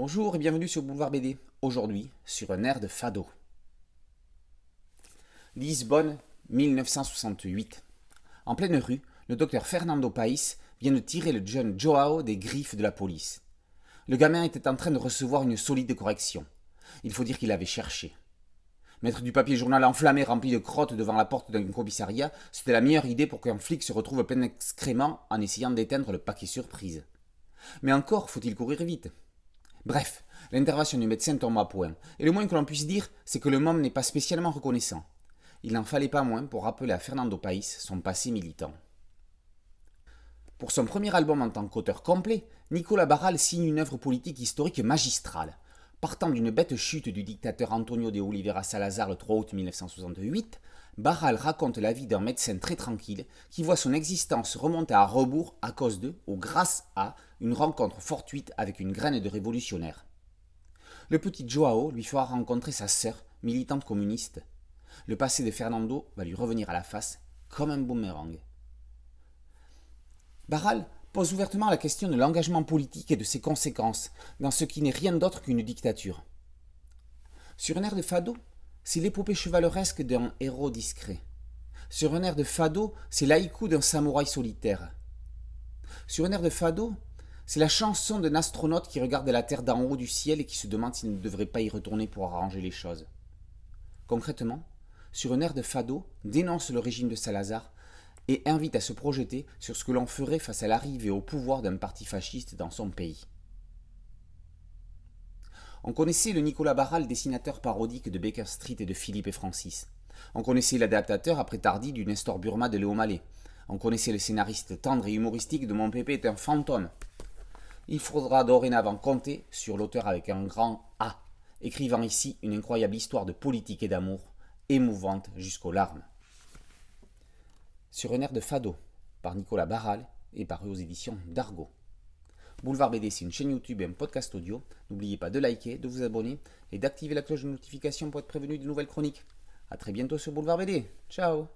Bonjour et bienvenue sur Boulevard BD. Aujourd'hui, sur un air de fado. Lisbonne, 1968. En pleine rue, le docteur Fernando Paes vient de tirer le jeune Joao des griffes de la police. Le gamin était en train de recevoir une solide correction. Il faut dire qu'il avait cherché. Mettre du papier journal enflammé rempli de crottes devant la porte d'un commissariat, c'était la meilleure idée pour qu'un flic se retrouve plein d'excréments en essayant d'éteindre le paquet surprise. Mais encore faut-il courir vite. Bref, l'intervention du médecin tombe à point, et le moins que l'on puisse dire, c'est que le môme n'est pas spécialement reconnaissant. Il n'en fallait pas moins pour rappeler à Fernando Paes son passé militant. Pour son premier album en tant qu'auteur complet, Nicolas Barral signe une œuvre politique historique magistrale. Partant d'une bête chute du dictateur Antonio de Oliveira Salazar le 3 août 1968, Barral raconte la vie d'un médecin très tranquille qui voit son existence remonter à rebours à cause de, ou grâce à, une rencontre fortuite avec une graine de révolutionnaire. Le petit Joao lui fera rencontrer sa sœur, militante communiste. Le passé de Fernando va lui revenir à la face comme un boomerang. Barral pose ouvertement la question de l'engagement politique et de ses conséquences dans ce qui n'est rien d'autre qu'une dictature. Sur un air de fado, c'est l'épopée chevaleresque d'un héros discret. Sur un air de fado, c'est l'haïku d'un samouraï solitaire. Sur un air de fado, c'est la chanson d'un astronaute qui regarde la Terre d'en haut du ciel et qui se demande s'il ne devrait pas y retourner pour arranger les choses. Concrètement, sur un air de fado, dénonce le régime de Salazar et invite à se projeter sur ce que l'on ferait face à l'arrivée au pouvoir d'un parti fasciste dans son pays. On connaissait le Nicolas Barral, dessinateur parodique de Baker Street et de Philippe et Francis. On connaissait l'adaptateur après Tardy du Nestor Burma de Léo Mallet. On connaissait le scénariste tendre et humoristique de Mon Pépé est un fantôme. Il faudra dorénavant compter sur l'auteur avec un grand A, écrivant ici une incroyable histoire de politique et d'amour, émouvante jusqu'aux larmes. Sur un air de fado, par Nicolas Barral et paru aux éditions d'Argo. Boulevard BD, c'est une chaîne YouTube et un podcast audio. N'oubliez pas de liker, de vous abonner et d'activer la cloche de notification pour être prévenu de nouvelles chroniques. A très bientôt sur Boulevard BD. Ciao.